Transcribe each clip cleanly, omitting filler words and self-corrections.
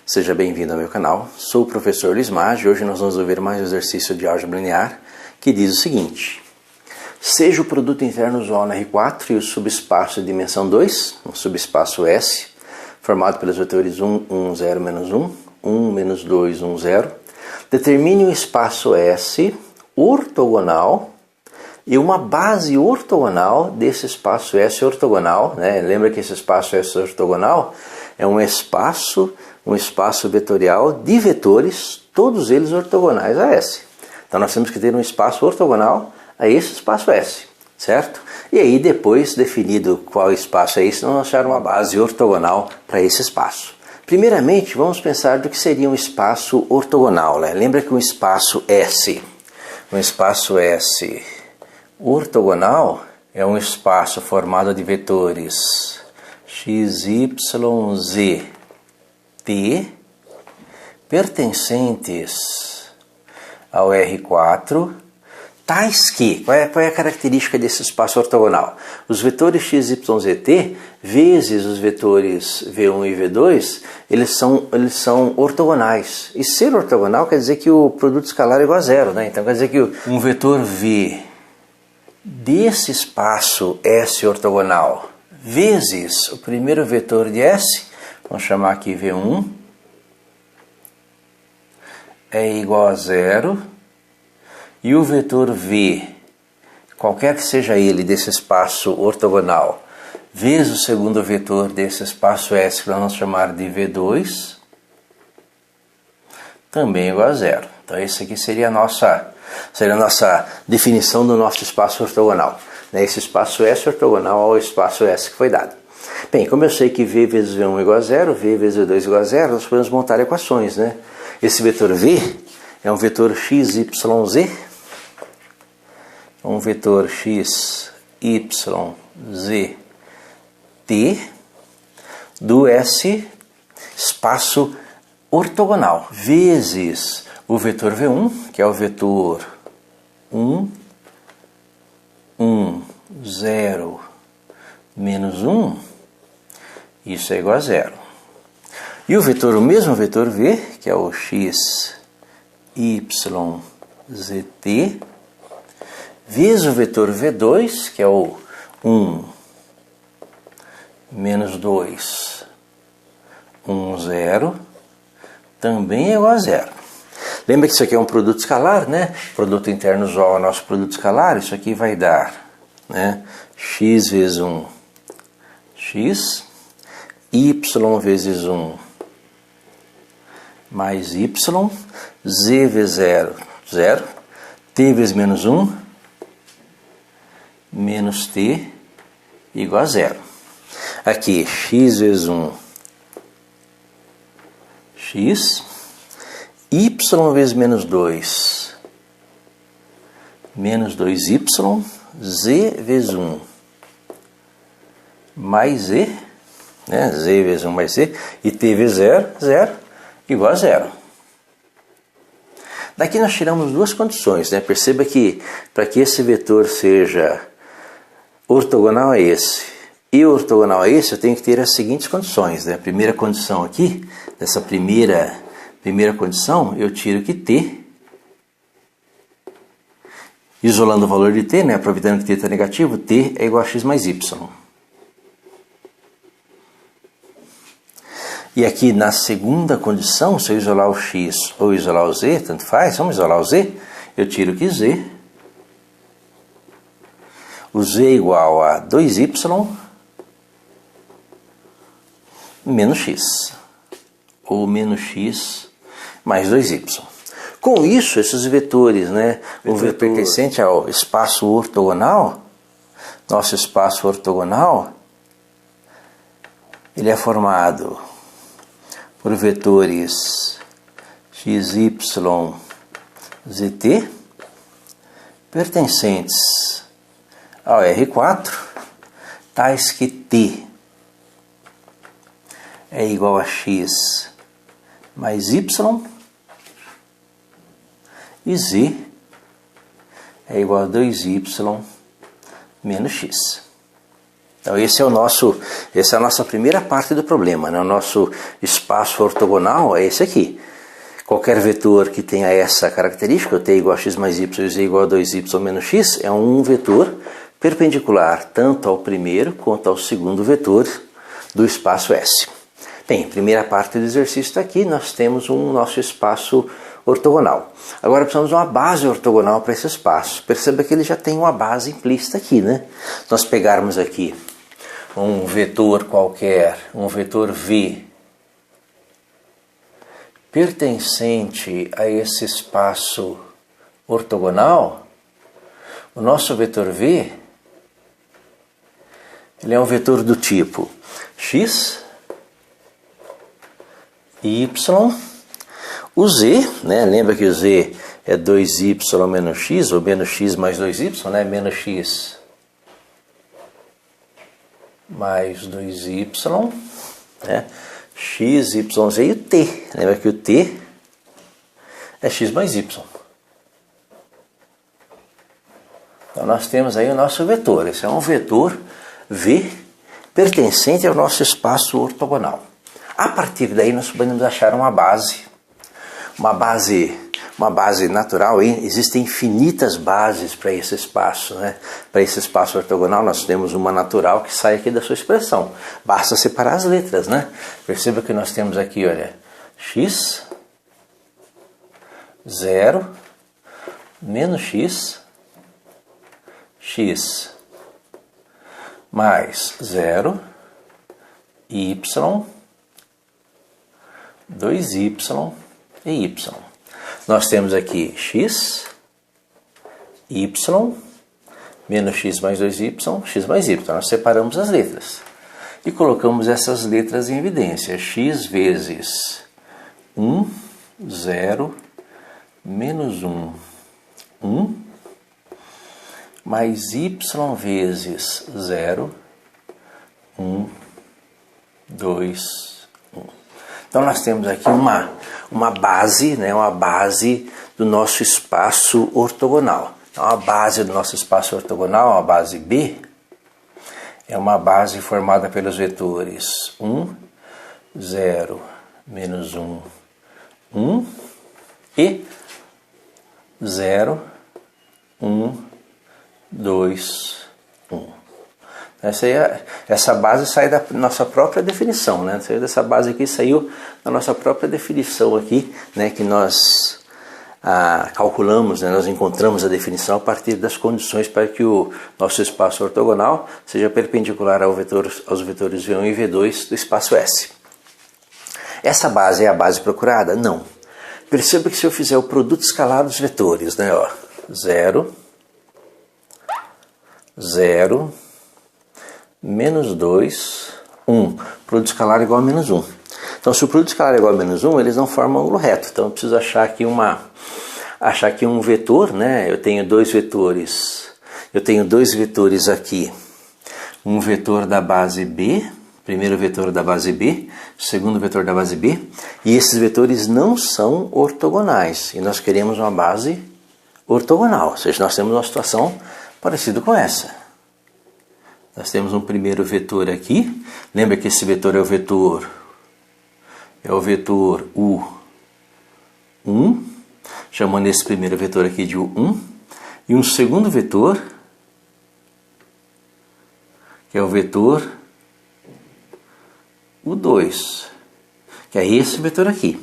Seja bem-vindo ao meu canal, sou o professor Luiz Maggi e hoje nós vamos ver mais um exercício de álgebra linear que diz o seguinte: seja o produto interno usual na R4 e o subespaço de dimensão 2, um subespaço S, formado pelos vetores 1, 1, 0, menos 1, 1, menos 2, 1, 0, determine um espaço S ortogonal e uma base ortogonal desse espaço S ortogonal, né? Lembra que esse espaço S ortogonal é um espaço vetorial de vetores, todos eles ortogonais a S. Então nós temos que ter um espaço ortogonal a esse espaço S, certo? E aí depois, definido qual espaço é esse, nós vamos achar uma base ortogonal para esse espaço. Primeiramente, vamos pensar do que seria um espaço ortogonal, né? Lembra que um espaço S ortogonal é um espaço formado de vetores x, y, z, t pertencentes ao R4, tais que, qual é a característica desse espaço ortogonal? Os vetores x, y, z, t vezes os vetores v1 e v2, eles são ortogonais. E ser ortogonal quer dizer que o produto escalar é igual a zero, né? Então quer dizer que um vetor v desse espaço S ortogonal vezes o primeiro vetor de S, vamos chamar aqui v1, é igual a zero, e o vetor v, qualquer que seja ele desse espaço ortogonal, vezes o segundo vetor desse espaço S, que nós vamos chamar de v2, também é igual a zero. Então esse aqui seria a nossa definição do nosso espaço ortogonal. Esse espaço S ortogonal ao espaço S que foi dado. Bem, como eu sei que V vezes V1 é igual a zero, V vezes V2 é igual a zero, nós podemos montar equações, né? Esse vetor V é um vetor x, y, z, um vetor x, y, z, t, do S espaço ortogonal, vezes o vetor V1, que é o vetor 1, 1, 0, menos 1, isso é igual a zero. E o mesmo vetor V, que é o x, y, zt, vezes o vetor V2, que é o 1, menos 2, 1, 0, também é igual a zero. Lembra que isso aqui é um produto escalar, né? Produto interno usual é nosso produto escalar. Isso aqui vai dar, né, x vezes 1, x, y vezes 1, mais y, z vezes 0, 0, t vezes menos 1, menos t, igual a zero. Aqui, x vezes 1, x, y vezes menos 2, menos 2y, z vezes 1, mais z, né? Z vezes 1 mais z, e t vezes 0, 0, igual a zero. Daqui nós tiramos duas condições, né? Perceba que para que esse vetor seja ortogonal a esse e ortogonal a esse, eu tenho que ter as seguintes condições, né? A primeira condição aqui, dessa primeira condição, eu tiro que t, isolando o valor de t, né? Aproveitando que t está negativo, t é igual a x mais y. E aqui na segunda condição, se eu isolar o x ou isolar o z, tanto faz, vamos isolar o z, eu tiro que z, o z é igual a 2y menos x, ou menos x mais 2y. Com isso, esses vetores, né, o vetor pertencente ao espaço ortogonal, nosso espaço ortogonal, ele é formado por vetores x, y, zt, pertencentes ao R4, tais que t é igual a x mais y, e z é igual a 2y menos x. Então essa é a nossa primeira parte do problema, né? O nosso espaço ortogonal é esse aqui. Qualquer vetor que tenha essa característica, t igual a x mais y e z igual a 2y menos x, é um vetor perpendicular tanto ao primeiro quanto ao segundo vetor do espaço S. Bem, primeira parte do exercício está aqui, nós temos nosso espaço ortogonal. Agora precisamos de uma base ortogonal para esse espaço. Perceba que ele já tem uma base implícita aqui, né? Se nós pegarmos aqui um vetor qualquer, um vetor V, pertencente a esse espaço ortogonal, o nosso vetor V, ele é um vetor do tipo x, y, o z, né? Lembra que o z é 2y menos x, ou menos x mais 2y, né? Menos x mais 2y, né? X, y, z e o t. Lembra que o t é x mais y. Então nós temos aí o nosso vetor. Esse é um vetor V pertencente ao nosso espaço ortogonal. A partir daí nós podemos achar uma base natural. Existem infinitas bases para esse espaço, né? Para esse espaço ortogonal nós temos uma natural que sai aqui da sua expressão. Basta separar as letras, né? Perceba que nós temos aqui, olha, x, 0, menos x, x mais 0, y, 2y e y. Nós temos aqui x, y, menos x mais 2y, x mais y. Nós separamos as letras e colocamos essas letras em evidência. X vezes 1, 0, menos 1, 1, mais y vezes 0, 1, 2, 1. Então nós temos aqui uma base, né, uma base do nosso espaço ortogonal. Então a base do nosso espaço ortogonal, a base B, é uma base formada pelos vetores 1, 0, menos 1, 1 e 0, 1, 2, 1. Essa base sai da nossa própria definição, né? Essa base aqui saiu da nossa própria definição aqui, né? Que nós calculamos, né? Nós encontramos a definição a partir das condições para que o nosso espaço ortogonal seja perpendicular aos vetores V1 e V2 do espaço S. Essa base é a base procurada? Não. Perceba que se eu fizer o produto escalar dos vetores, né? Ó, 0, 0, menos 2, 1. Produto escalar igual a menos 1. Então, se o produto escalar é igual a menos 1, eles não formam ângulo reto. Então, eu preciso achar aqui um vetor, né? Eu tenho dois vetores aqui. Um vetor da base B, primeiro vetor da base B, segundo vetor da base B. E esses vetores não são ortogonais. E nós queremos uma base ortogonal. Ou seja, nós temos uma situação parecida com essa. Nós temos um primeiro vetor aqui. Lembra que esse vetor é o vetor U1, chamando esse primeiro vetor aqui de U1. E um segundo vetor, que é o vetor U2, que é esse vetor aqui.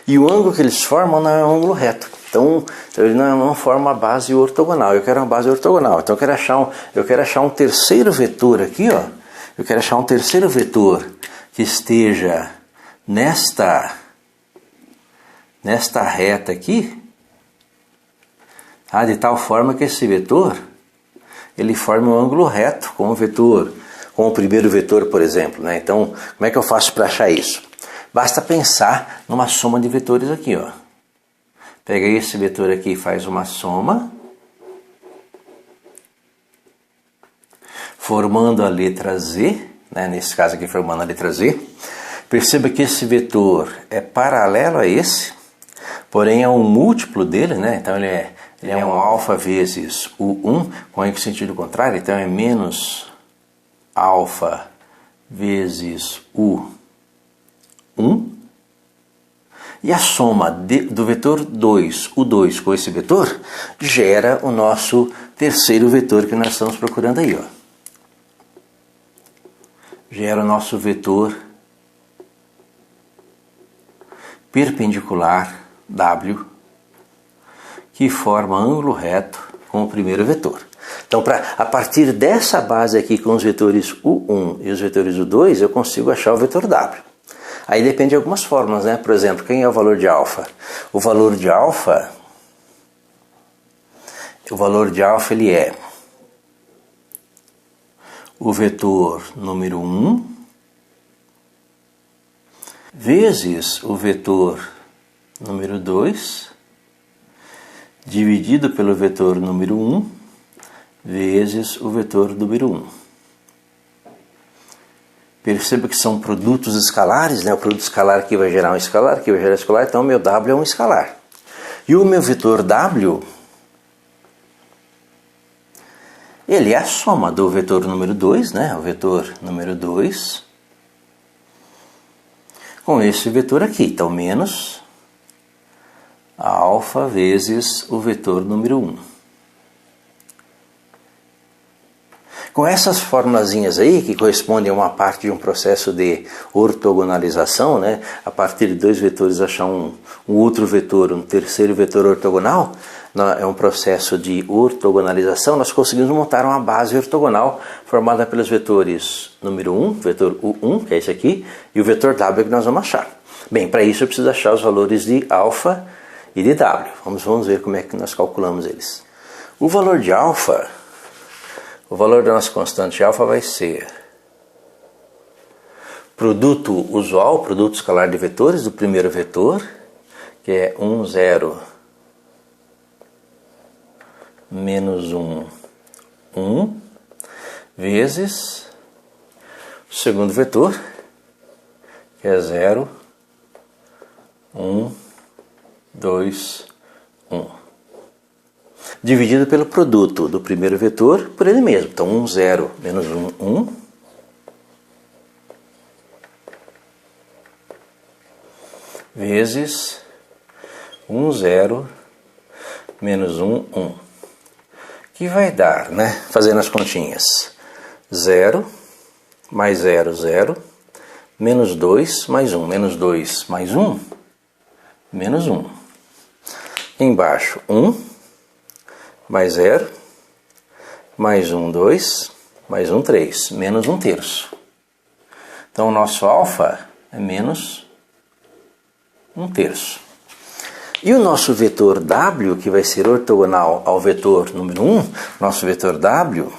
E o ângulo que eles formam não é um ângulo reto. Então ele não forma uma base ortogonal. Eu quero uma base ortogonal. Então eu quero achar um terceiro vetor aqui, ó. Eu quero achar um terceiro vetor que esteja nesta reta aqui, tá? De tal forma que esse vetor ele forme um ângulo reto com o primeiro vetor, por exemplo, né? Então, como é que eu faço para achar isso? Basta pensar numa soma de vetores aqui, ó. Pega esse vetor aqui e faz uma soma, formando a letra Z, né? Nesse caso aqui formando a letra Z. Perceba que esse vetor é paralelo a esse, porém é um múltiplo dele, né? Então ele é um alfa vezes U1, com o sentido contrário, então é menos alfa vezes o 1. E a soma do vetor 2, o 2 com esse vetor, gera o nosso terceiro vetor que nós estamos procurando aí. Ó. Gera o nosso vetor perpendicular W, que forma ângulo reto com o primeiro vetor. Então, a partir dessa base aqui com os vetores U1 e os vetores U2, eu consigo achar o vetor W. Aí depende de algumas fórmulas, né? Por exemplo, quem é o valor de alfa? O valor de alfa ele é o vetor número 1 vezes o vetor número 2 dividido pelo vetor número 1 vezes o vetor número 1. Perceba que são produtos escalares, né? O produto escalar aqui vai gerar um escalar, aqui vai gerar um escalar, então o meu W é um escalar. E o meu vetor W, ele é a soma do vetor número 2, né? O vetor número 2, com esse vetor aqui. Então, menos a alfa vezes o vetor número 1. Com essas formulazinhas aí, que correspondem a uma parte de um processo de ortogonalização, né? A partir de dois vetores achar um outro vetor, um terceiro vetor ortogonal, é um processo de ortogonalização, nós conseguimos montar uma base ortogonal formada pelos vetores número 1, vetor U1, que é esse aqui, e o vetor W que nós vamos achar. Bem, para isso eu preciso achar os valores de alfa e de W. Vamos ver como é que nós calculamos eles. O valor de alfa, o valor da nossa constante alfa vai ser produto usual, produto escalar de vetores do primeiro vetor, que é 1, 0, menos 1, 1, vezes o segundo vetor, que é 0, 1, 2, 1. Dividido pelo produto do primeiro vetor por ele mesmo. Então, 1, 0, menos 1, 1. Vezes 1, 0, menos 1, 1. Que vai dar, né? Fazendo as continhas. 0, mais 0, 0. Menos 2, mais 1. Menos 2, mais 1. Menos 1. Embaixo, 1. Mais 0, mais 1, 2, mais 1, 3, menos 1 terço. Então, o nosso alfa é menos 1 terço. E o nosso vetor W, que vai ser ortogonal ao vetor número 1, nosso vetor W,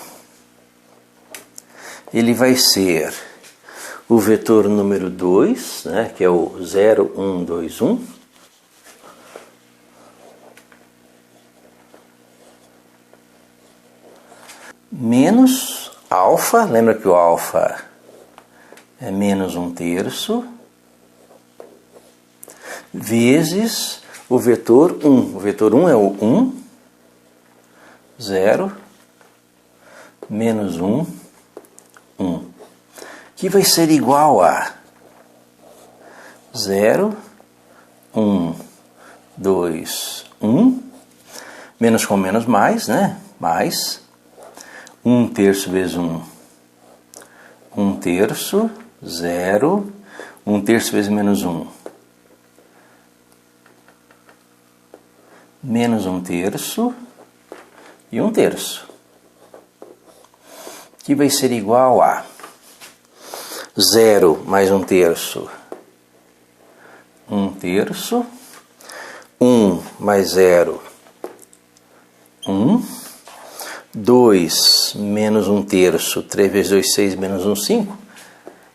ele vai ser o vetor número 2, né, que é o 0, 1, 2, 1, menos alfa, lembra que o alfa é menos 1 terço, vezes o vetor 1. O vetor 1 é o 1, 0, menos 1, 1. Que vai ser igual a 0, 1, 2, 1, menos com menos mais, né? Mais 1 terço vezes 1, 1 terço, 0, 1 terço vezes menos 1, menos 1 terço e 1 terço, que vai ser igual a 0 mais 1 terço, 1 terço, 1 mais 0, 1, 2 menos 1 terço, 3 vezes 2, 6, menos 1, 5.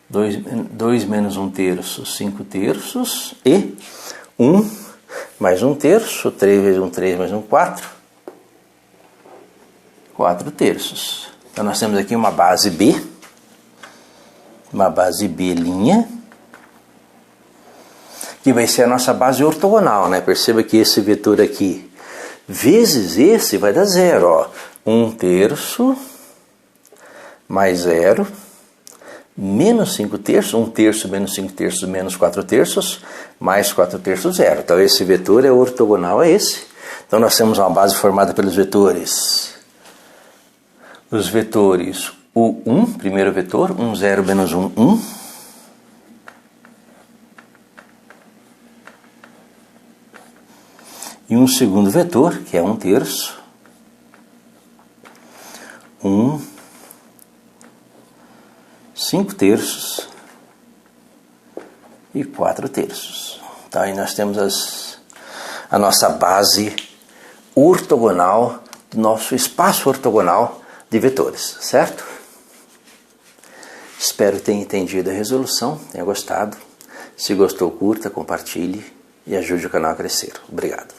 2 menos 1 terço, 5 terços. E 1 mais 1 terço, 3 vezes 1, 3 mais 1, 4. 4 terços. Então nós temos aqui uma base B. Uma base B', que vai ser a nossa base ortogonal, né? Perceba que esse vetor aqui vezes esse vai dar 0, ó. 1 terço mais 0 menos 5 terços, 1 terço menos 5 terços menos 4 terços, mais 4 terços, zero. Então esse vetor é ortogonal a esse. Então nós temos uma base formada pelos vetores. Os vetores, o 1, primeiro vetor, 1, 0, menos 1, 1. E um segundo vetor, que é 1 terço, 1, 5 terços e 4 terços. Então aí nós temos a nossa base ortogonal do nosso espaço ortogonal de vetores, certo? Espero que tenha entendido a resolução, tenha gostado. Se gostou, curta, compartilhe e ajude o canal a crescer. Obrigado.